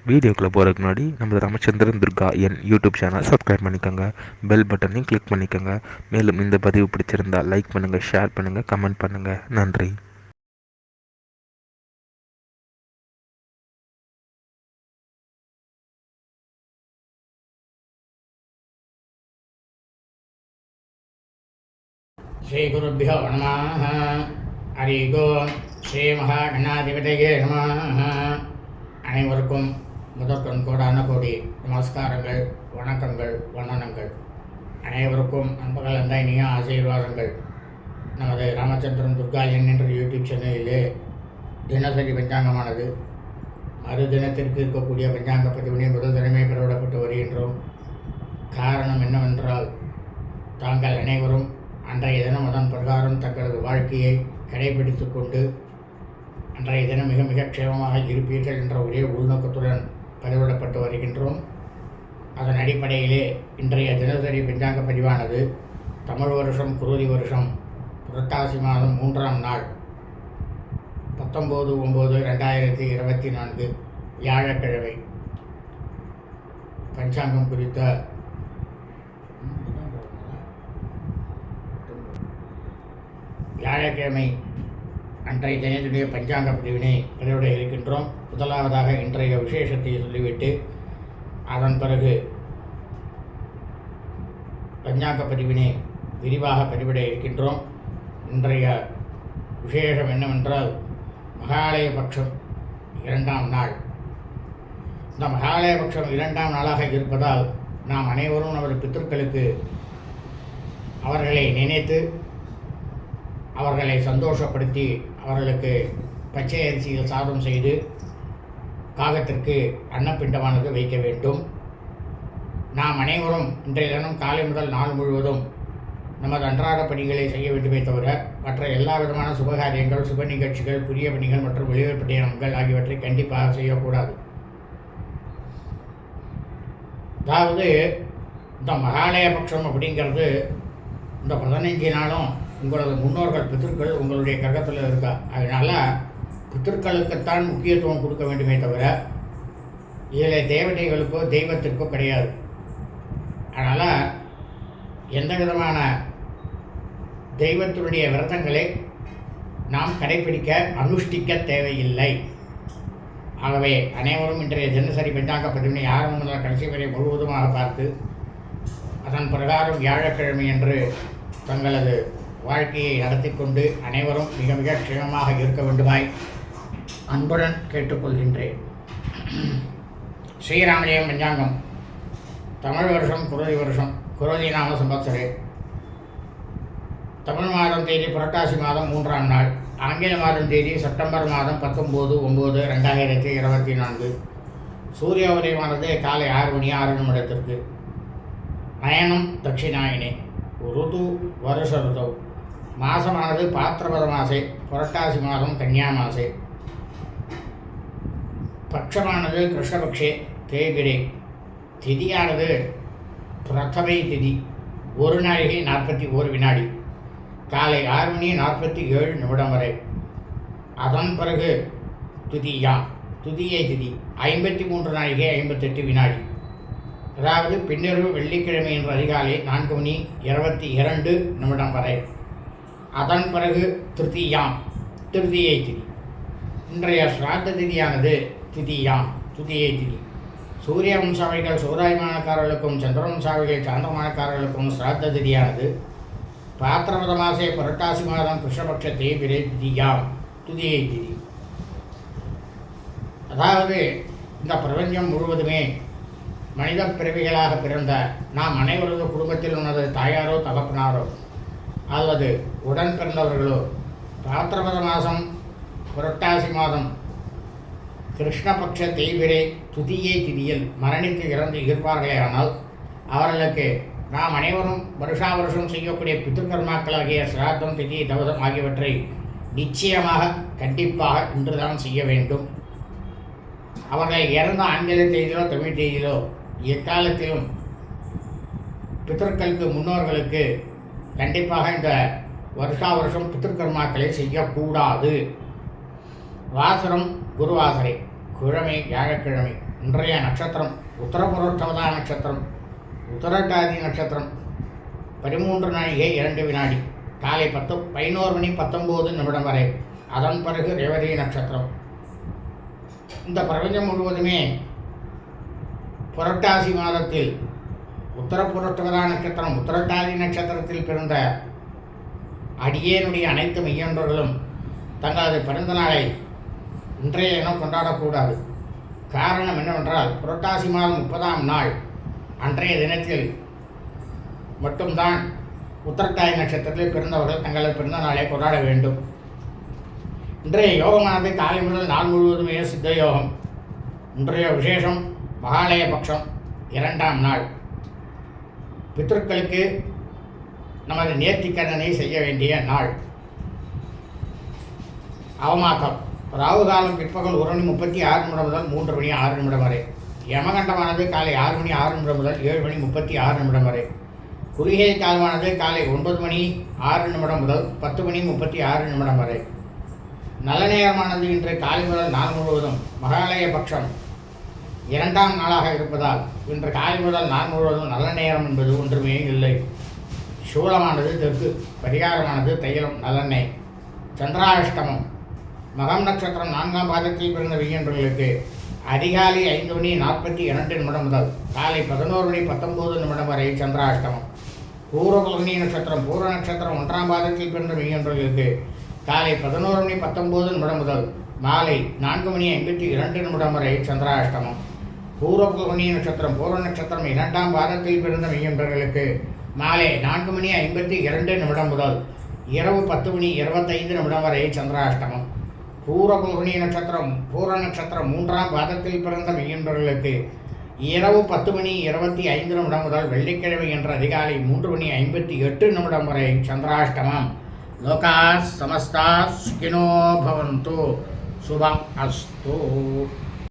வீடியோக்குள்ளே போகிறதுக்கு முன்னாடி நம்ம ராமச்சந்திரன் துர்கா என் யூடியூப் சேனல் சப்ஸ்கிரைப் பண்ணிக்கோங்க, பெல் பட்டனையும் கிளிக் பண்ணிக்கோங்க. மேலும் இந்த பதிவு பிடிச்சிருந்தால் லைக் பண்ணுங்கள், ஷேர் பண்ணுங்கள், கமெண்ட் பண்ணுங்கள். நன்றி. ஸ்ரீ குருபியோ நமः. ஹரி ஓம். ஸ்ரீ மகாகணாதிபதியே நமः. அனைவருக்கும் முதற்கண் கோடான கோடி நமஸ்காரங்கள், வணக்கங்கள், வந்தனங்கள். அனைவருக்கும் அன்புகள் அந்த இனிய ஆசீர்வாதங்கள். நமது ராமச்சந்திரன் துர்கா என்ற யூடியூப் சேனலிலே தினசரி பஞ்சாங்கமானது மறுதினத்திற்கு இருக்கக்கூடிய பஞ்சாங்க பதிவினை முதல் தினமே பெறவிடப்பட்டு வருகின்றோம். காரணம் என்னவென்றால், தாங்கள் அனைவரும் அன்றைய தினம் அதன் பிரகாரம் தங்களது வாழ்க்கையை கடைபிடித்து கொண்டு அன்றைய தினம் மிக மிக க்ஷேமமாக இருப்பீர்கள் என்ற ஒரே உள்நோக்கத்துடன் பதிவிடப்பட்டு வருகின்றோம். அதன் அடிப்படையிலே இன்றைய தினசரி பஞ்சாங்க பதிவானது தமிழ் வருஷம் குரோதி வருஷம் புரட்டாசி மாதம் 3ஆம் நாள் 19/9/2024 வியாழக்கிழமை பஞ்சாங்கம் குறித்த வியாழக்கிழமை அன்றைய தினத்துடைய பஞ்சாங்க பதிவினை பதிவிட இருக்கின்றோம். முதலாவதாக இன்றைய விசேஷத்தை சொல்லிவிட்டு அதன் பிறகு பஞ்சாங்க பதிவினை விரிவாக பதிவிட இருக்கின்றோம். இன்றைய விசேஷம் என்னவென்றால், மகாலய பட்சம் 2ஆம் நாள். இந்த மகாலய பட்சம் 2ஆம் நாளாக இருப்பதால் நாம் அனைவரும் நமது பித்தர்களுக்கு அவர்களை நினைத்து அவர்களை சந்தோஷப்படுத்தி அவர்களுக்கு பச்சை அரிசியில் சாதம் செய்து காகத்திற்கு அன்னப்பிண்டமானது வைக்க வேண்டும். நாம் அனைவரும் இன்றைய தினம் காலை முதல் நாள் முழுவதும் நமது அன்றாட பணிகளை செய்ய வேண்டுமே தவிர மற்ற எல்லா விதமான சுபகாரியங்கள், சுப நிகழ்ச்சிகள், புதிய பணிகள் மற்றும் வெளியூர் பயணங்கள் ஆகியவற்றை கண்டிப்பாக செய்யக்கூடாது. அதாவது இந்த மகாலய பட்சம் அப்படிங்கிறது இந்த 15 நாளும் உங்களது முன்னோர்கள் பித்திருக்கள் உங்களுடைய கிரகத்தில் இருக்கா. அதனால் பித்திருக்களுக்குத்தான் முக்கியத்துவம் கொடுக்க வேண்டுமே தவிர இதில் தேவதைகளுக்கோ தெய்வத்திற்கோ கிடையாது. அதனால் எந்த விதமான தெய்வத்தினுடைய விரதங்களை நாம் கடைபிடிக்க அனுஷ்டிக்க தேவையில்லை. ஆகவே அனைவரும் இன்றைய தினசரி பஞ்சாங்க பதிவினை ஆரம்பம் முதல் கடைசி வரை முழுவதுமாக பார்த்து அதன் பிரகாரம் வியாழக்கிழமை என்று தங்களது வாழ்க்கையை நடத்தி கொண்டு அனைவரும் மிக மிக க்ஷேமமாக இருக்க வேண்டுமாய் அன்புடன் கேட்டுக்கொள்கின்றேன். ஸ்ரீராமஜெயம் பஞ்சாங்கம் தமிழ் வருஷம் குரோதி வருஷம் குரோதி நாம சம்பத்சரே தமிழ் மாதம் தேதி புரட்டாசி மாதம் 3ஆம் நாள், ஆங்கில மாதம் தேதி செப்டம்பர் மாதம் 19/9/2024. சூரிய உதயமானது காலை 6 மணி 6 நிமிடத்திற்கு. நயனம் தட்சிணாயினே. ருது வருஷ ருதௌ. மாசமானது பாத்திரபத மாசே, புரட்டாசி மாதம் கன்னியா மாசே. பட்சமானது கிருஷ்ணபக்ஷே தேய்பிரே. திதியானது பிரதமை திதி, 1 நாழிகை 41 வினாடி, காலை 6 மணி 47 நிமிடம் வரை. அதன் பிறகு துதியாம், துதியை திதி 53 நாழிகை 58 வினாடி, அதாவது பின்னிரவு வெள்ளிக்கிழமை என்ற அதிகாலை 4 மணி 22 நிமிடம் வரை. அதன் பிறகு திருத்தியாம், திருதியை திதி. இன்றைய ஸ்ராத்த திதியானது திதியாம், துதியை திதி. சூரிய வம்சாவிகள் சூதாயமானக்காரர்களுக்கும் சந்திர வம்சாவிகள் சாந்தமானக்காரர்களுக்கும் ஸ்ராத்த திதியானது பாத்திரபத மாசே புரட்டாசி மாதம் கிருஷ்ணபக்ஷ தேய்பிரை திதியாம், துதியை திதி. அதாவது இந்த பிரபஞ்சம் முழுவதுமே மனித பிறவிகளாக பிறந்த நாம் அனைவரது குடும்பத்தில் உனது தாயாரோ தகப்பனாரோ அல்லது உடன் பிறந்தவர்களோ பாத்திரபத மாதம் புரட்டாசி மாதம் கிருஷ்ணபக்ஷ தேய்பிரை துதியை திதியில் மரணித்து இறந்து இருப்பார்களே ஆனால் அவர்களுக்கு நாம் அனைவரும் வருஷா வருஷம் செய்யக்கூடிய பித்ருக்கர்மாக்களாகிய சிராத்தம், திதி, தவசம் ஆகியவற்றை நிச்சயமாக கண்டிப்பாக இன்றுதான் செய்ய வேண்டும். அவர்கள் இறந்த ஆங்கில தேதியிலோ தமிழ் தேதியிலோ எக்காலத்திலும் பித்தர்களுக்கு முன்னோர்களுக்கு கண்டிப்பாக இந்த வருஷா வருஷம் பித்திருக்கர்மாக்களை செய்யக்கூடாது. வாசனம் குருவாசரை, கிழமை வியாழக்கிழமை, இன்றைய நட்சத்திரம் உத்தரபுரோட்டவதா நட்சத்திரம், உத்தரட்டாதி நட்சத்திரம் 13:02 காலை 11:19 வரை. அதன் பிறகு ரேவதி நட்சத்திரம். இந்த பிரபஞ்சம் முழுவதுமே புரட்டாசி மாதத்தில் உத்தரபுரோட்டவதா நட்சத்திரம் உத்தரட்டாதி நட்சத்திரத்தில் பிறந்த அடியேனுடைய அனைத்து மெய்யன்பர்களும் தங்களது பிறந்த நாளை இன்றைய தினம் கொண்டாடக்கூடாது. காரணம் என்னவென்றால் புரட்டாசி மாதம் 30ஆம் நாள் அன்றைய தினத்தில் மட்டும்தான் உத்தரட்டாதி நட்சத்திரத்தில் பிறந்தவர்கள் தங்களது பிறந்த நாளை கொண்டாட வேண்டும். இன்றைய யோகமானது காலை முதல் நாள் முழுவதுமே சித்த யோகம். இன்றைய விசேஷம் மகாலய பட்சம் 2ஆம் நாள். பித்ருக்களுக்கு நமது நேர்த்திக்கடனை செய்ய வேண்டிய நாள். அவமாக்கம் ராகு காலம் பிற்பகல் 1:36 முதல் 3:06 வரை. யமகண்டமானது காலை 6:06 முதல் 7:36 வரை. குறுகிய காலமானது காலை 9:06 முதல் 10:36 வரை. நல்ல நேரமானது இன்று காலை முதல் நாள் முழுவதும் மகாலய பட்சம் 2ஆம் நாளாக இருப்பதால் இன்று காலை முதல் நாள் முழுவதும் நல்ல நேரம் என்பது ஒன்றுமே இல்லை. சூலமானது தெற்கு, பரிகாரமானது தைலம் நல்லெண்ணெய். சந்திராஷ்டமம் மகம் நட்சத்திரம் 4ஆம் பாதத்தில் பிறந்த வியன்றர்களுக்கு அதிகாலை 5:42 முதல் காலை 11:19 வரை சந்திராஷ்டமம். பூர்வபல்குனி நட்சத்திரம் பூர்வ நட்சத்திரம் 1ஆம் பாதத்தில் பிறந்த வியன்றர்களுக்கு காலை 11:19 முதல் மாலை 4:52 வரை சந்திராஷ்டமம். பூர்வபல்குனி நட்சத்திரம் பூர்வ நட்சத்திரம் 2ஆம் பாதத்தில் பிறந்த மெய்யன்பர்களுக்கு மாலை 4:52 முதல் இரவு 10:25 வரை சந்திராஷ்டமம். பூர்வபல்குனி நட்சத்திரம் பூர்வ நட்சத்திரம் 3ஆம் பாதத்தில் பிறந்த மெய்யன்பர்களுக்கு இரவு 10:25 முதல் வெள்ளிக்கிழமை என்ற அதிகாலை 3:58 வரை சந்திராஷ்டமம். லோகா சமஸ்தா சுகினோ பவந்து. சுபம் அஸ்து.